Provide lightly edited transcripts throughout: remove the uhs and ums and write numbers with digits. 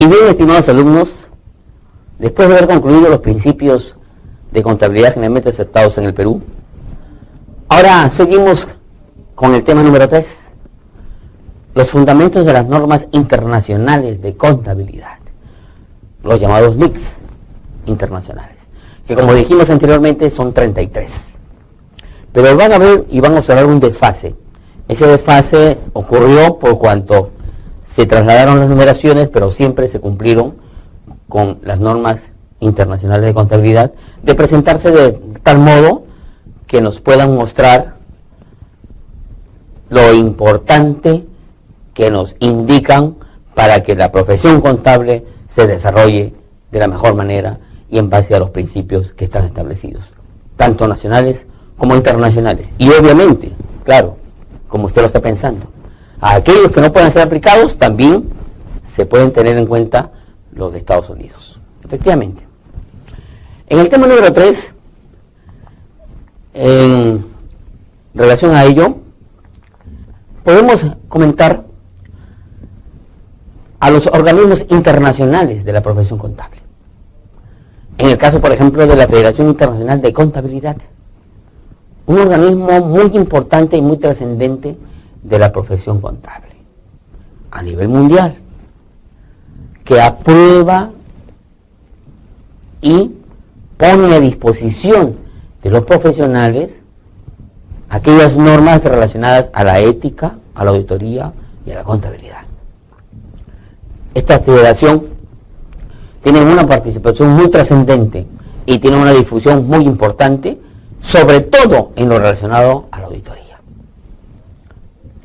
Y bien, estimados alumnos, después de haber concluido los principios de contabilidad generalmente aceptados en el Perú, ahora seguimos con el tema número 3, los fundamentos de las normas internacionales de contabilidad, los llamados NICs internacionales, que como dijimos anteriormente son 33. Pero van a ver y van a observar un desfase. Ese desfase ocurrió por cuanto se trasladaron las numeraciones, pero siempre se cumplieron con las normas internacionales de contabilidad, de presentarse de tal modo que nos puedan mostrar lo importante que nos indican para que la profesión contable se desarrolle de la mejor manera y en base a los principios que están establecidos, tanto nacionales como internacionales. Y obviamente, claro, como usted lo está pensando, a aquellos que no puedan ser aplicados también se pueden tener en cuenta los de Estados Unidos. Efectivamente. En el tema número 3, en relación a ello, podemos comentar a los organismos internacionales de la profesión contable. En el caso, por ejemplo, de la Federación Internacional de Contabilidad, un organismo muy importante y muy trascendente de la profesión contable a nivel mundial, que aprueba y pone a disposición de los profesionales aquellas normas relacionadas a la ética, a la auditoría y a la contabilidad. Esta federación tiene una participación muy trascendente y tiene una difusión muy importante, sobre todo en lo relacionado a la auditoría.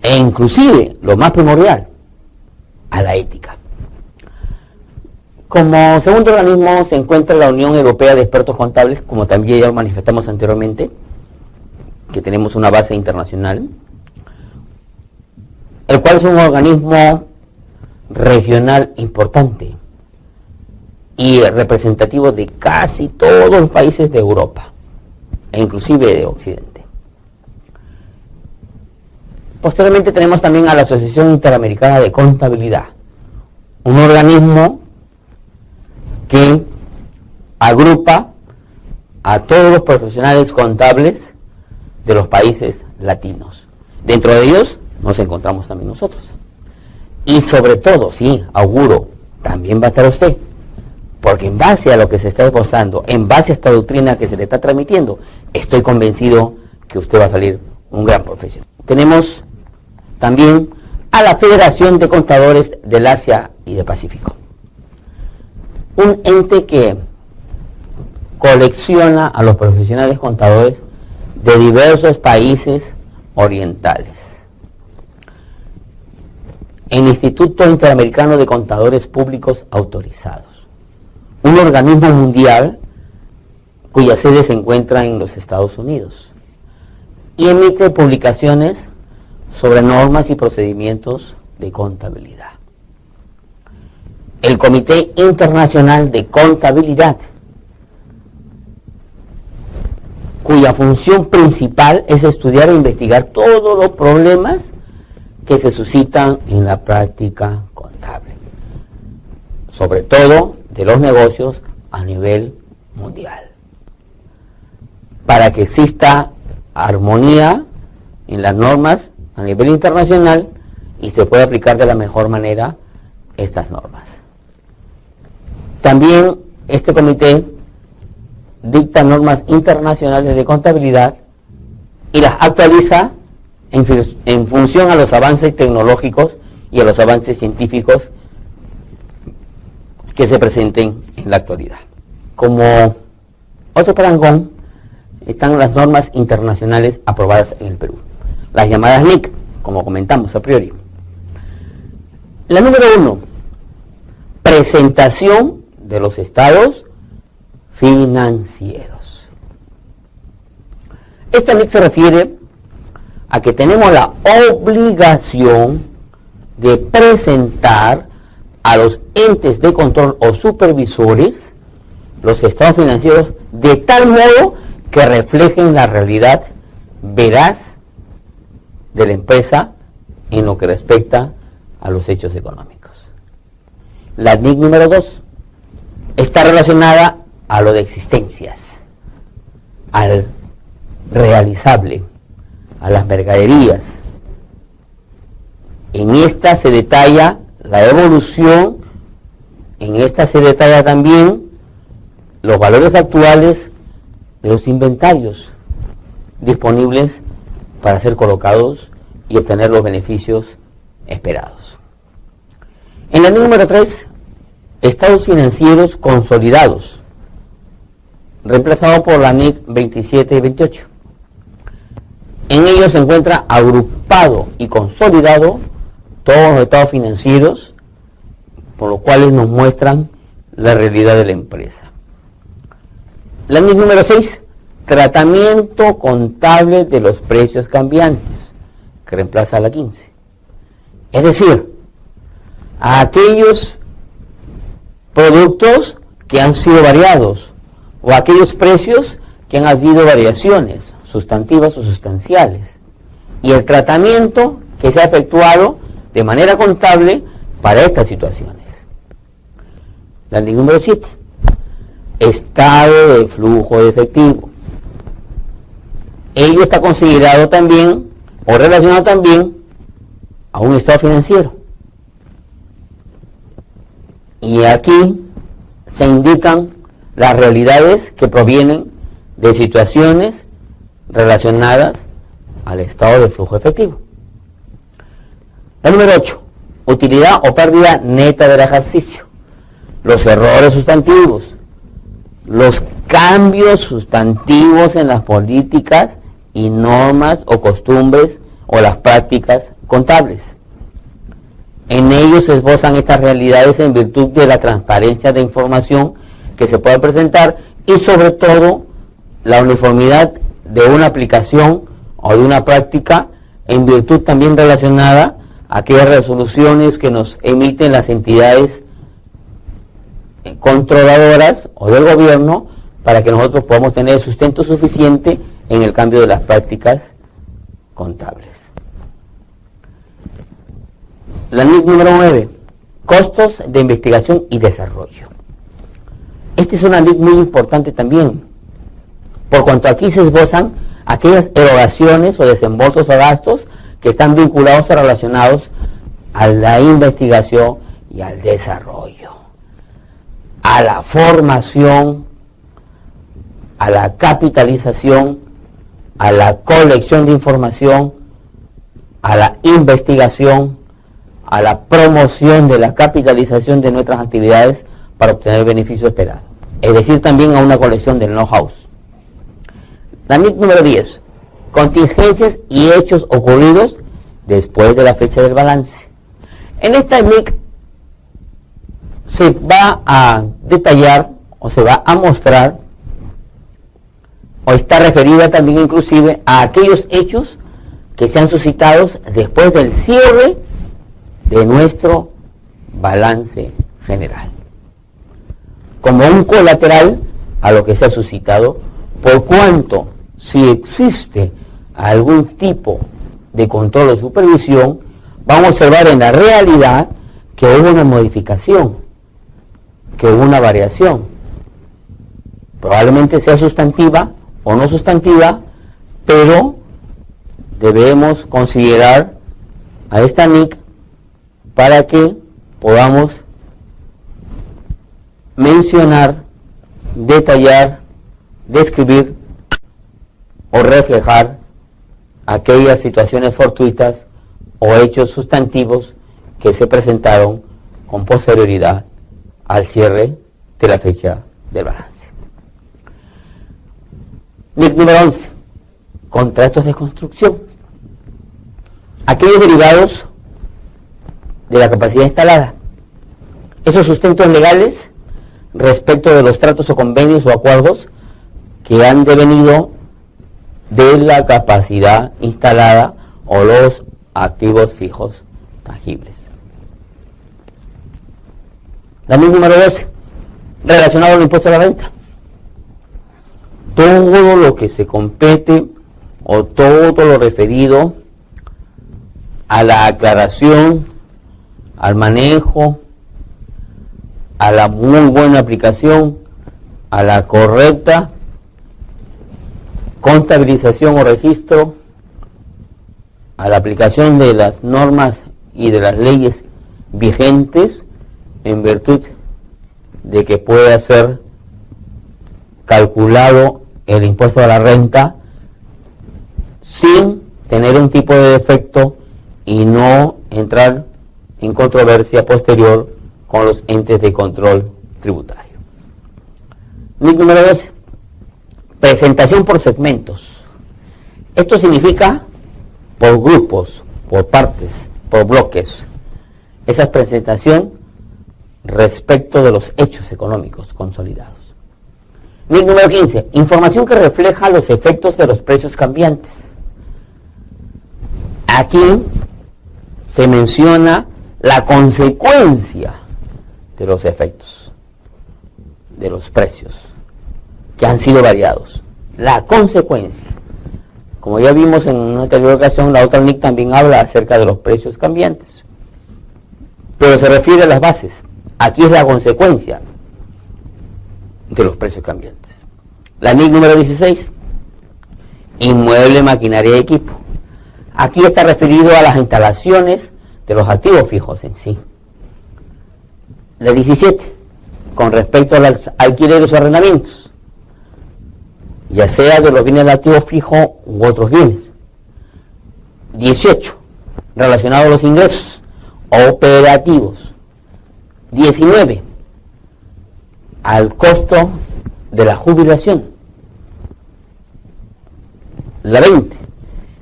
E inclusive, lo más primordial, a la ética. Como segundo organismo se encuentra la Unión Europea de Expertos Contables, como también ya lo manifestamos anteriormente, que tenemos una base internacional, el cual es un organismo regional importante y representativo de casi todos los países de Europa, e inclusive de Occidente. Posteriormente tenemos también a la Asociación Interamericana de Contabilidad, un organismo que agrupa a todos los profesionales contables de los países latinos. Dentro de ellos nos encontramos también nosotros. Y sobre todo, sí, auguro, también va a estar usted, porque en base a lo que se está esbozando, en base a esta doctrina que se le está transmitiendo, estoy convencido que usted va a salir un gran profesional. Tenemos también a la Federación de Contadores del Asia y del Pacífico, un ente que colecciona a los profesionales contadores de diversos países orientales. El Instituto Interamericano de Contadores Públicos Autorizados, un organismo mundial cuya sede se encuentra en los Estados Unidos y emite publicaciones sobre normas y procedimientos de contabilidad. El Comité Internacional de Contabilidad, cuya función principal es estudiar e investigar todos los problemas que se suscitan en la práctica contable, sobre todo de los negocios a nivel mundial, para que exista armonía en las normas a nivel internacional y se pueda aplicar de la mejor manera estas normas. También este comité dicta normas internacionales de contabilidad y las actualiza en función a los avances tecnológicos y a los avances científicos que se presenten en la actualidad. Como otro parangón están las normas internacionales aprobadas en el Perú, las llamadas NIC, como comentamos a priori. La número 1, presentación de los estados financieros. Esta NIC se refiere a que tenemos la obligación de presentar a los entes de control o supervisores los estados financieros de tal modo que reflejen la realidad veraz de la empresa en lo que respecta a los hechos económicos. La NIC número 2 está relacionada a lo de existencias, al realizable, a las mercaderías. En esta se detalla la evolución, en esta se detalla también los valores actuales de los inventarios disponibles para ser colocados y obtener los beneficios esperados. En la número 3, estados financieros consolidados, reemplazado por la NIC 27 y 28. En ellos se encuentra agrupado y consolidado todos los estados financieros, por los cuales nos muestran la realidad de la empresa. La NIC número 6, tratamiento contable de los precios cambiantes, que reemplaza a la 15. Es decir, a aquellos productos que han sido variados o aquellos precios que han habido variaciones sustantivas o sustanciales, y el tratamiento que se ha efectuado de manera contable para estas situaciones. La NIC número 7, estado de flujo de efectivo. Ello está considerado también o relacionado también a un estado financiero. Y aquí se indican las realidades que provienen de situaciones relacionadas al estado de flujo efectivo. La número 8, utilidad o pérdida neta del ejercicio. Los errores sustantivos, los cambios sustantivos en las políticas y normas o costumbres o las prácticas contables. En ellos se esbozan estas realidades en virtud de la transparencia de información que se puede presentar y sobre todo la uniformidad de una aplicación o de una práctica en virtud también relacionada a aquellas resoluciones que nos emiten las entidades controladoras o del gobierno para que nosotros podamos tener sustento suficiente en el cambio de las prácticas contables. La NIC número 9, costos de investigación y desarrollo. Esta es una NIC muy importante también, por cuanto aquí se esbozan aquellas erogaciones o desembolsos o gastos que están vinculados o relacionados a la investigación y al desarrollo, a la formación, a la capitalización, a la colección de información, a la investigación, a la promoción de la capitalización de nuestras actividades para obtener el beneficio esperado. Es decir, también a una colección del know-how. La NIC número 10, contingencias y hechos ocurridos después de la fecha del balance. En esta NIC se va a detallar o se va a mostrar o está referida también inclusive a aquellos hechos que se han suscitado después del cierre de nuestro balance general, como un colateral a lo que se ha suscitado, por cuanto si existe algún tipo de control o supervisión, vamos a observar en la realidad que hubo una modificación, que hubo una variación, probablemente sea sustantiva o no sustantiva, pero debemos considerar a esta NIC para que podamos mencionar, detallar, describir o reflejar aquellas situaciones fortuitas o hechos sustantivos que se presentaron con posterioridad al cierre de la fecha del balance. NIC número 11, contratos de construcción. Aquellos derivados de la capacidad instalada. Esos sustentos legales respecto de los tratos o convenios o acuerdos que han devenido de la capacidad instalada o los activos fijos tangibles. La NIC número 12, relacionado al impuesto a la renta. Todo lo que se compete o todo lo referido a la aclaración, al manejo, a la muy buena aplicación, a la correcta contabilización o registro, a la aplicación de las normas y de las leyes vigentes en virtud de que pueda ser calculado el impuesto a la renta sin tener un tipo de defecto y no entrar en controversia posterior con los entes de control tributario. NIC número 12. Presentación por segmentos. Esto significa por grupos, por partes, por bloques. Esa es presentación respecto de los hechos económicos consolidados. NIC número 15. Información que refleja los efectos de los precios cambiantes. Aquí se menciona la consecuencia de los efectos de los precios que han sido variados. La consecuencia. Como ya vimos en una anterior ocasión, la otra NIC también habla acerca de los precios cambiantes, pero se refiere a las bases. Aquí es la consecuencia de los precios cambiantes. La NIC número 16, inmueble, maquinaria y equipo. Aquí está referido a las instalaciones de los activos fijos en sí. La 17, con respecto a los alquileres o arrendamientos, ya sea de los bienes de activo fijo u otros bienes. 18, relacionado a los ingresos operativos. 19, al costo de la jubilación. La 20,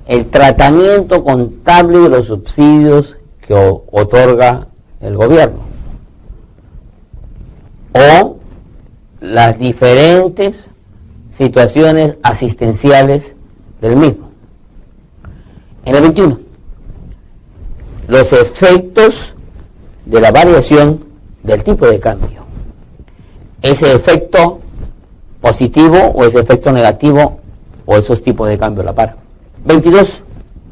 el tratamiento contable de los subsidios que otorga el gobierno o las diferentes situaciones asistenciales del mismo. En el 21, los efectos de la variación del tipo de cambio. Ese efecto positivo o ese efecto negativo o esos tipos de cambio a la par. 22,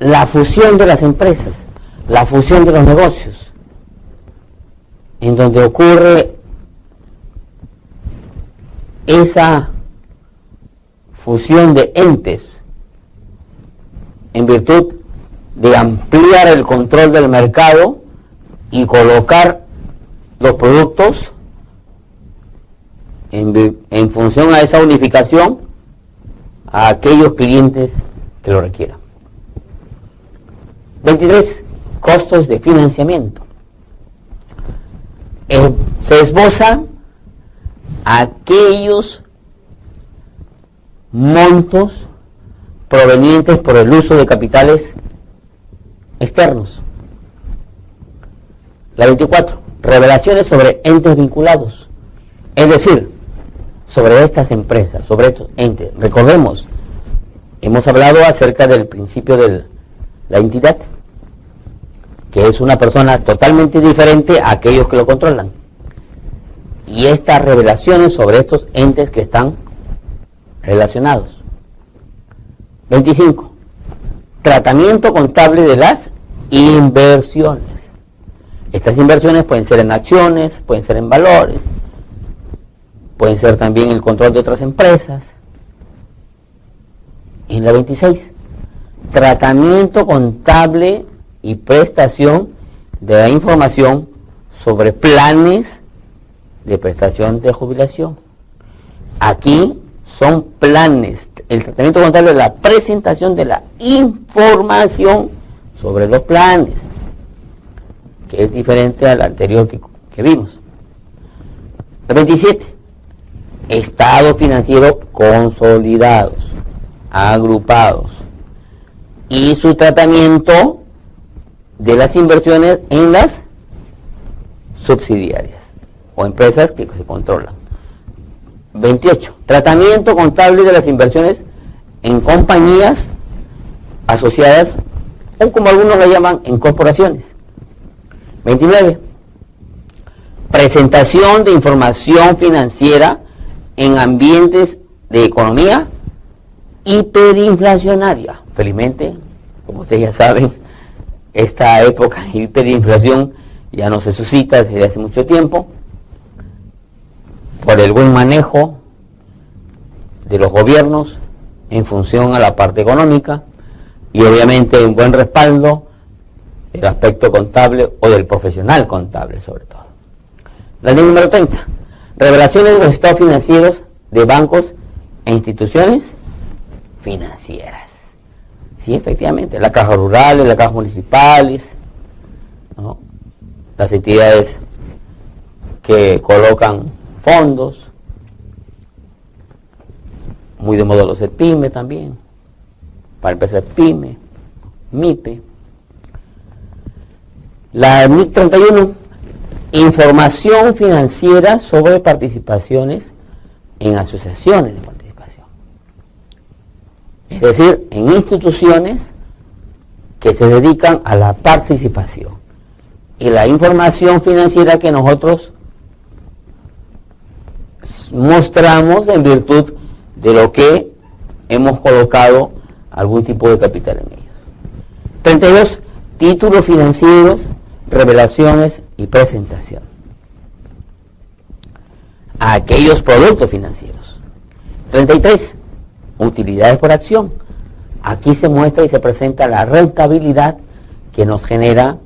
la fusión de las empresas, la fusión de los negocios, en donde ocurre esa fusión de entes en virtud de ampliar el control del mercado y colocar los productos en función a esa unificación a aquellos clientes que lo requieran. 23, costos de financiamiento. Se esbozan aquellos montos provenientes por el uso de capitales externos. La 24, revelaciones sobre entes vinculados, es decir, sobre estas empresas, sobre estos entes. Recordemos, hemos hablado acerca del principio de la entidad, que es una persona totalmente diferente a aquellos que lo controlan. Y estas revelaciones sobre estos entes que están relacionados. 25, tratamiento contable de las inversiones. Estas inversiones pueden ser en acciones, pueden ser en valores, pueden ser también el control de otras empresas. En la 26, tratamiento contable y prestación de la información sobre planes de prestación de jubilación. Aquí son planes, el tratamiento contable de la presentación de la información sobre los planes, que es diferente al anterior que vimos. La 27, estados financieros consolidados, agrupados, y su tratamiento de las inversiones en las subsidiarias o empresas que se controlan. 28, tratamiento contable de las inversiones en compañías asociadas, o como algunos lo llaman, en corporaciones. 29, presentación de información financiera en ambientes de economía hiperinflacionaria. Felizmente, como ustedes ya saben, esta época de hiperinflación ya no se suscita desde hace mucho tiempo. por el buen manejo de los gobiernos en función a la parte económica y obviamente un buen respaldo del aspecto contable o del profesional contable sobre todo. La ley número 30. Revelaciones de los estados financieros de bancos e instituciones financieras. Sí, efectivamente, las cajas rurales, las cajas municipales, ¿no? Las entidades que colocan fondos, muy de moda los PYME también, para empresas PYME, MIPE. La MIC 31, información financiera sobre participaciones en asociaciones de participación. Es decir, en instituciones que se dedican a la participación. Y la información financiera que nosotros mostramos en virtud de lo que hemos colocado algún tipo de capital en ellos. 32. Títulos financieros, revelaciones y presentación. Aquellos productos financieros. 33. Utilidades por acción. Aquí se muestra y se presenta la rentabilidad que nos genera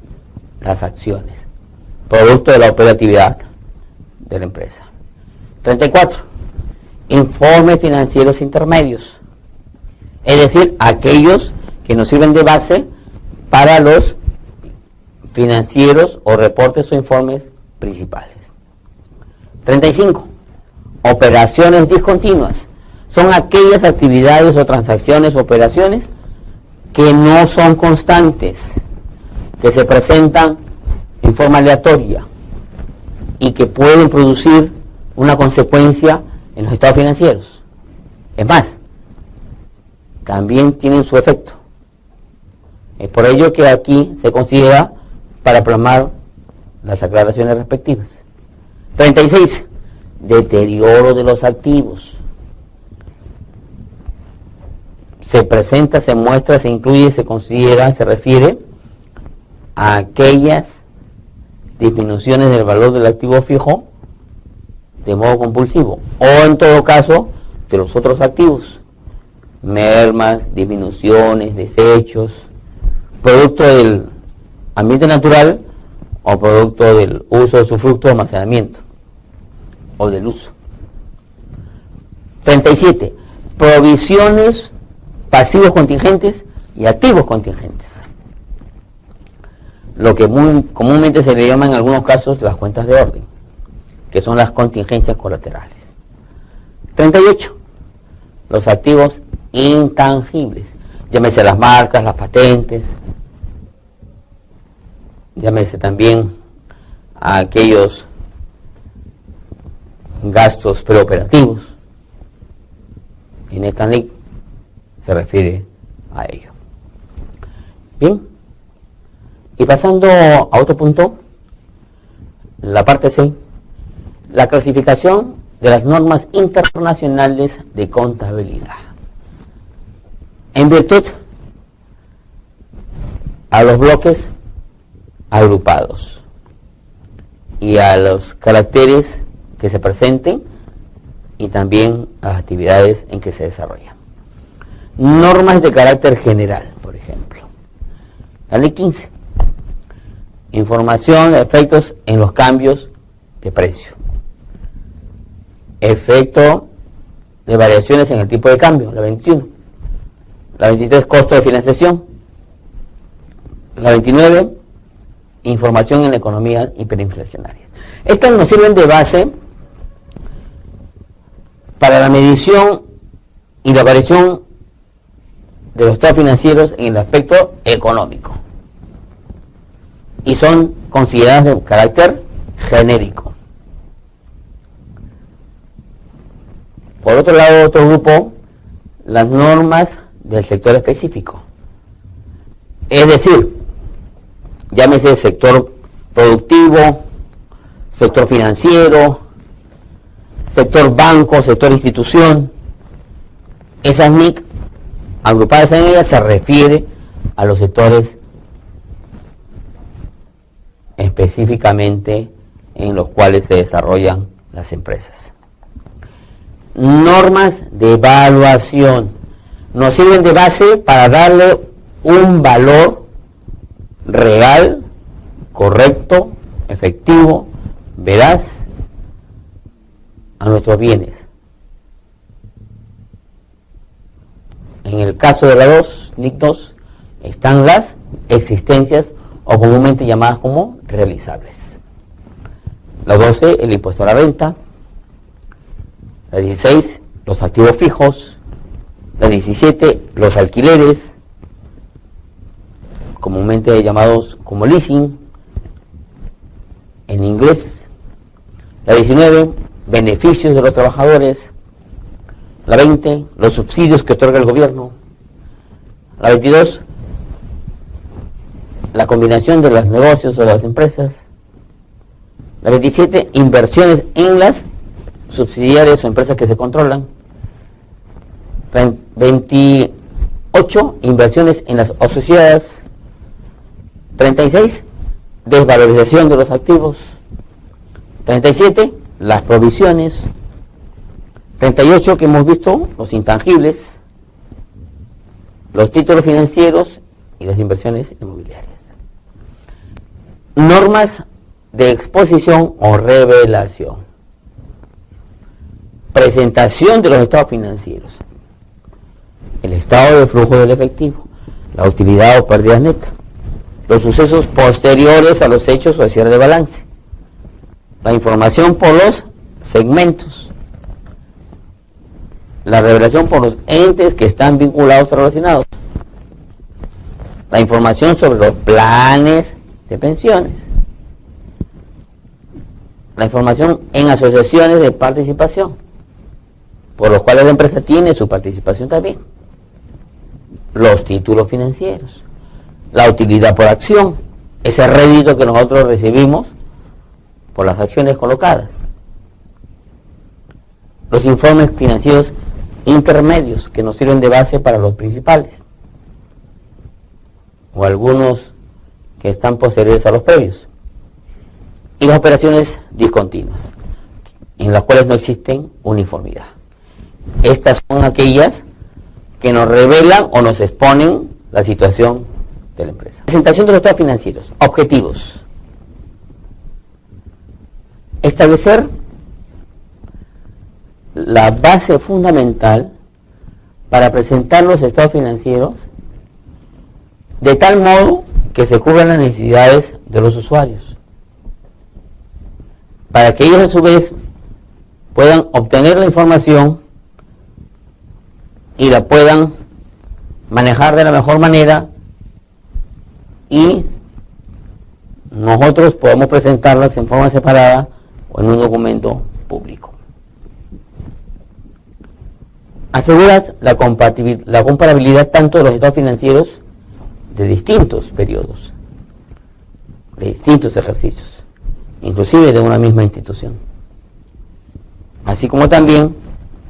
las acciones, producto de la operatividad de la empresa. 34. Informes financieros intermedios, es decir, aquellos que nos sirven de base para los financieros o reportes o informes principales. 35. Operaciones discontinuas. Son aquellas actividades o transacciones o operaciones que no son constantes, que se presentan en forma aleatoria y que pueden producir una consecuencia en los estados financieros. Es más, también tienen su efecto. Es por ello que aquí se considera para plasmar las aclaraciones respectivas. 36. Deterioro de los activos. Se presenta, se muestra, se incluye, se considera, se refiere a aquellas disminuciones del valor del activo fijo de modo compulsivo, o en todo caso de los otros activos, mermas, disminuciones, desechos, producto del ambiente natural o producto del uso de su fruto de almacenamiento o del uso. 37. Provisiones, pasivos contingentes y activos contingentes. Lo que muy comúnmente se le llama en algunos casos las cuentas de orden, que son las contingencias colaterales. 38. Los activos intangibles, llámese las marcas, las patentes, llámese también a aquellos gastos preoperativos. En esta ley se refiere a ello. Bien, y pasando a otro punto, la parte C, la clasificación de las normas internacionales de contabilidad. En virtud a los bloques agrupados y a los caracteres que se presenten y también a las actividades en que se desarrollan. Normas de carácter general, por ejemplo. La ley 15. Información de efectos en los cambios de precio. Efecto de variaciones en el tipo de cambio, la 21. La 23, costo de financiación. La 29, información en economías hiperinflacionarias. Estas nos sirven de base para la medición y la variación de los estados financieros en el aspecto económico. Y son consideradas de carácter genérico. Por otro lado, otro grupo, las normas del sector específico. Es decir, llámese sector productivo, sector financiero, sector banco, sector institución. Esas NIC, agrupadas en ellas, se refiere a los sectores específicamente en los cuales se desarrollan las empresas. normas de evaluación. Nos sirven de base para darle un valor real, correcto, efectivo, veraz a nuestros bienes. En el caso de la 2, NIC 2, están las existencias o comúnmente llamadas como realizables. La 12, el impuesto a la renta. La 16, los activos fijos. La 17, los alquileres, comúnmente llamados como leasing en inglés. La 19, beneficios de los trabajadores. La 20, los subsidios que otorga el gobierno. La 22, la combinación de los negocios o de las empresas. La 27, inversiones en las subsidiarias o empresas que se controlan. 28, inversiones en las asociadas. 36, desvalorización de los activos. 37, las provisiones. 38, que hemos visto, los intangibles, los títulos financieros y las inversiones inmobiliarias. Normas de exposición o revelación. Presentación de los estados financieros. El estado de flujo del efectivo, la utilidad o pérdida neta, los sucesos posteriores a los hechos o al cierre de balance, la información por los segmentos, la revelación por los entes que están vinculados o relacionados, la información sobre los planes de pensiones, la información en asociaciones de participación, por los cuales la empresa tiene su participación también, los títulos financieros, la utilidad por acción, ese rédito que nosotros recibimos por las acciones colocadas, los informes financieros intermedios que nos sirven de base para los principales, o algunos que están posteriores a los previos, y las operaciones discontinuas, en las cuales no existen uniformidad. Estas son aquellas que nos revelan o nos exponen la situación de la empresa. Presentación de los estados financieros. Objetivos. Establecer la base fundamental para presentar los estados financieros de tal modo que se cubran las necesidades de los usuarios, para que ellos a su vez puedan obtener la información y la puedan manejar de la mejor manera y nosotros podemos presentarlas en forma separada o en un documento público. Aseguras la comparabilidad tanto de los estados financieros de distintos periodos, de distintos ejercicios, inclusive de una misma institución, así como también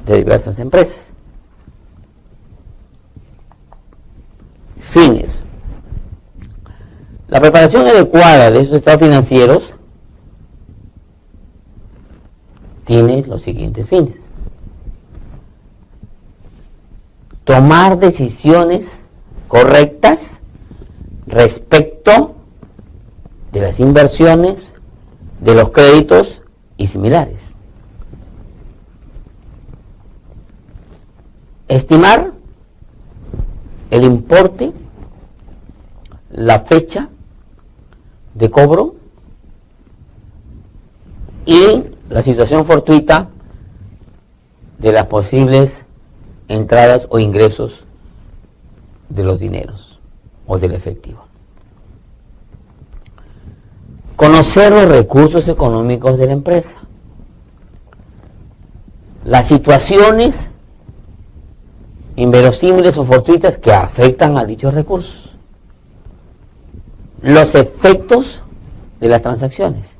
de diversas empresas. Fines. La preparación adecuada de esos estados financieros tiene los siguientes fines. Tomar decisiones correctas respecto de las inversiones, de los créditos y similares. Estimar el importe, la fecha de cobro y la situación fortuita de las posibles entradas o ingresos de los dineros o del efectivo. Conocer los recursos económicos de la empresa, las situaciones inverosímiles o fortuitas que afectan a dichos recursos, los efectos de las transacciones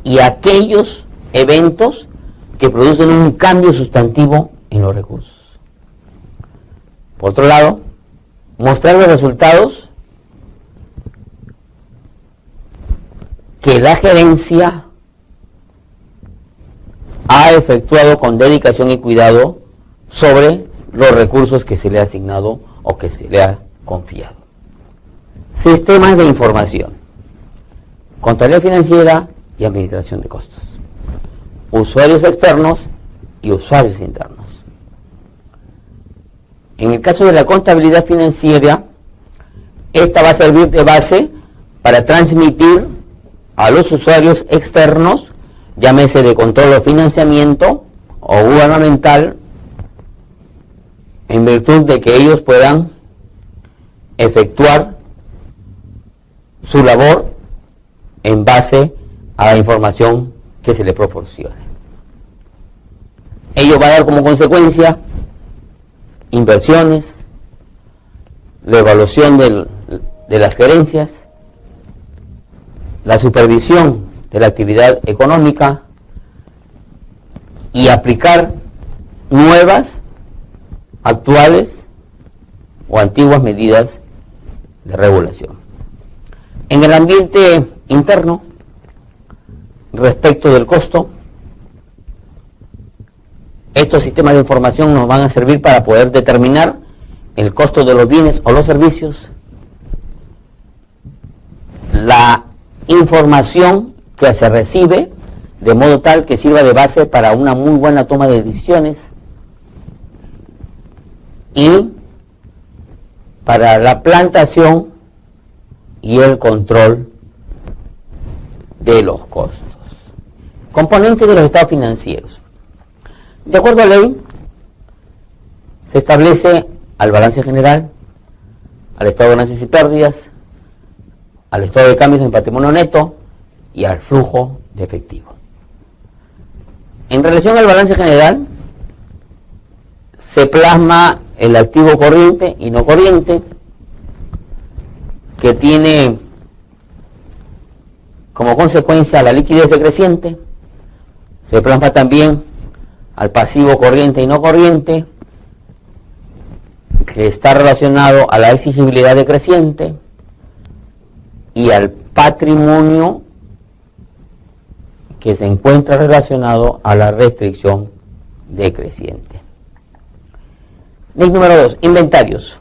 y aquellos eventos que producen un cambio sustantivo en los recursos. Por otro lado, mostrar los resultados que la gerencia ha efectuado con dedicación y cuidado sobre los recursos que se le ha asignado o que se le ha confiado. Sistemas de información, contabilidad financiera y administración de costos, usuarios externos y usuarios internos. En el caso de la contabilidad financiera, esta va a servir de base para transmitir a los usuarios externos, llámese de control o financiamiento o gubernamental, en virtud de que ellos puedan efectuar su labor en base a la información que se le proporcione. Ello va a dar como consecuencia inversiones, la evaluación de las gerencias, la supervisión de la actividad económica y aplicar nuevas, actuales o antiguas medidas de regulación. En el ambiente interno, respecto del costo, estos sistemas de información nos van a servir para poder determinar el costo de los bienes o los servicios, la información que se recibe, de modo tal que sirva de base para una muy buena toma de decisiones y para la plantación y el control de los costos. Componentes de los estados financieros. De acuerdo a la ley, se establece al balance general, al estado de ganancias y pérdidas, al estado de cambios en patrimonio neto y al flujo de efectivo. En relación al balance general, se plasma el activo corriente y no corriente, que tiene como consecuencia la liquidez decreciente. Se plasma también al pasivo corriente y no corriente, que está relacionado a la exigibilidad decreciente, y al patrimonio, que se encuentra relacionado a la restricción decreciente. Ley número 2, inventarios.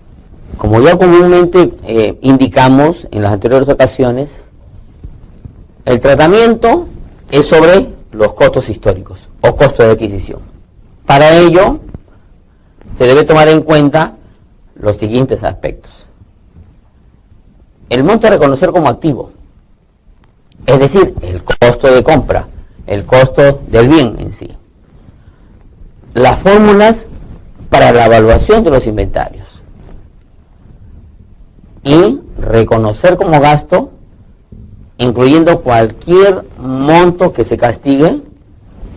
Como ya comúnmente indicamos en las anteriores ocasiones, el tratamiento es sobre los costos históricos o costos de adquisición. Para ello, se debe tomar en cuenta los siguientes aspectos. El monto a reconocer como activo, es decir, el costo de compra, el costo del bien en sí. Las fórmulas para la evaluación de los inventarios. Y reconocer como gasto, incluyendo cualquier monto que se castigue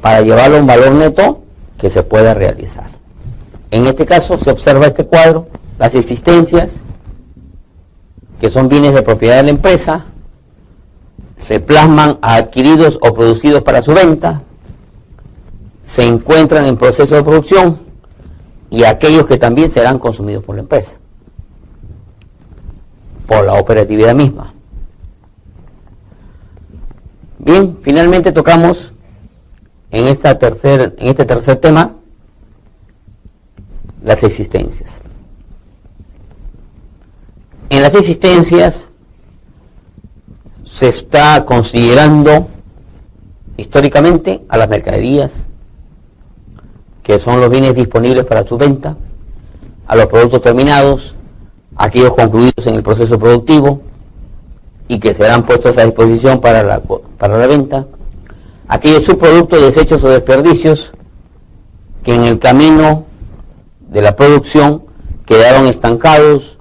para llevarlo a un valor neto que se pueda realizar. En este caso se observa este cuadro, las existencias, que son bienes de propiedad de la empresa, se plasman a adquiridos o producidos para su venta, se encuentran en proceso de producción y aquellos que también serán consumidos por la empresa, por la operatividad misma. Bien, finalmente tocamos en este tercer tema las existencias. En las existencias se está considerando históricamente a las mercaderías, que son los bienes disponibles para su venta, a los productos terminados, aquellos concluidos en el proceso productivo y que serán puestos a disposición para la venta, aquellos subproductos, desechos o desperdicios que en el camino de la producción quedaron estancados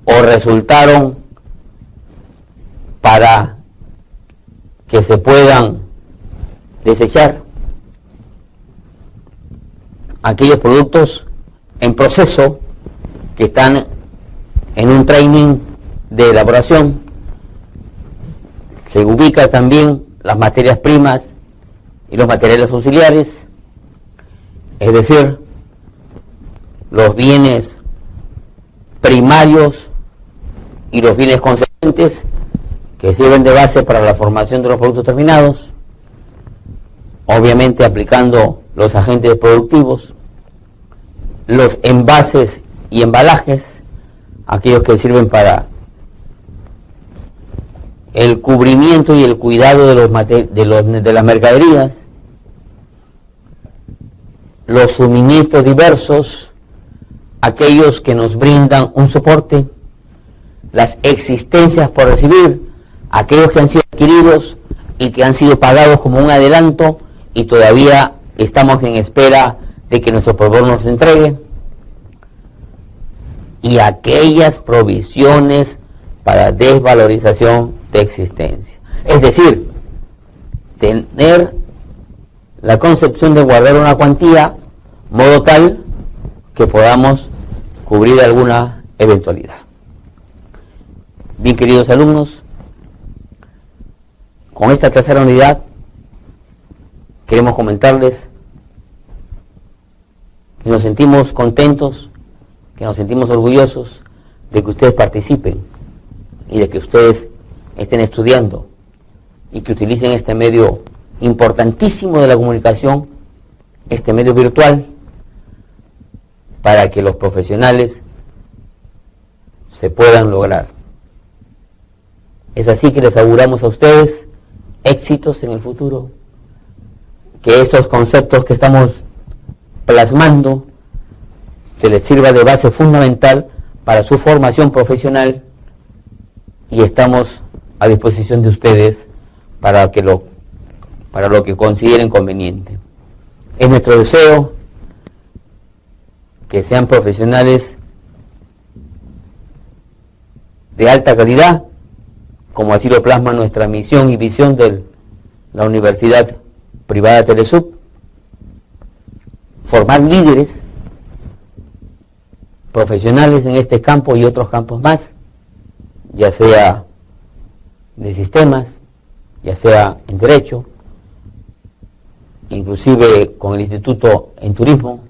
o resultaron para que se puedan desechar, aquellos productos en proceso que están en un training de elaboración. Se ubican también las materias primas y los materiales auxiliares, es decir, los bienes primarios y los bienes consecuentes que sirven de base para la formación de los productos terminados. obviamente aplicando los agentes productivos, los envases y embalajes, aquellos que sirven para el cubrimiento y el cuidado de las mercaderías, los suministros diversos, aquellos que nos brindan un soporte, las existencias por recibir, aquellos que han sido adquiridos y que han sido pagados como un adelanto y todavía estamos en espera de que nuestro proveedor nos entregue, y aquellas provisiones para desvalorización de existencia. Es decir, tener la concepción de guardar una cuantía, modo tal que podamos cubrir alguna eventualidad. Bien, queridos alumnos, con esta tercera unidad queremos comentarles que nos sentimos contentos, que nos sentimos orgullosos de que ustedes participen y de que ustedes estén estudiando y que utilicen este medio importantísimo de la comunicación, este medio virtual, para que los profesionales se puedan lograr. Es así que les auguramos a ustedes éxitos en el futuro, que esos conceptos que estamos plasmando se les sirva de base fundamental para su formación profesional, y estamos a disposición de ustedes para lo que consideren conveniente. Es nuestro deseo que sean profesionales de alta calidad, como así lo plasma nuestra misión y visión de la Universidad Privada Telesub, formar líderes profesionales en este campo y otros campos más, ya sea de sistemas, ya sea en derecho, inclusive con el instituto en turismo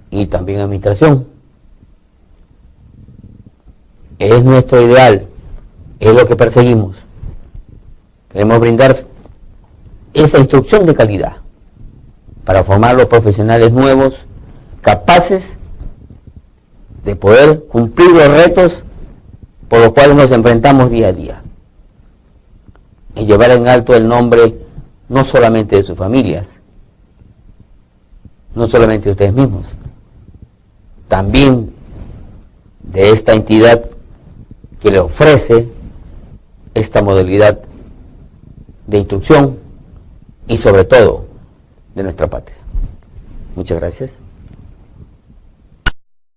y también en administración. Es nuestro ideal, es lo que perseguimos. Queremos brindar esa instrucción de calidad para formar los profesionales nuevos, capaces de poder cumplir los retos por los cuales nos enfrentamos día a día, y llevar en alto el nombre no solamente de sus familias, no solamente de ustedes mismos, también de esta entidad que le ofrece esta modalidad de instrucción y sobre todo de nuestra patria. Muchas gracias.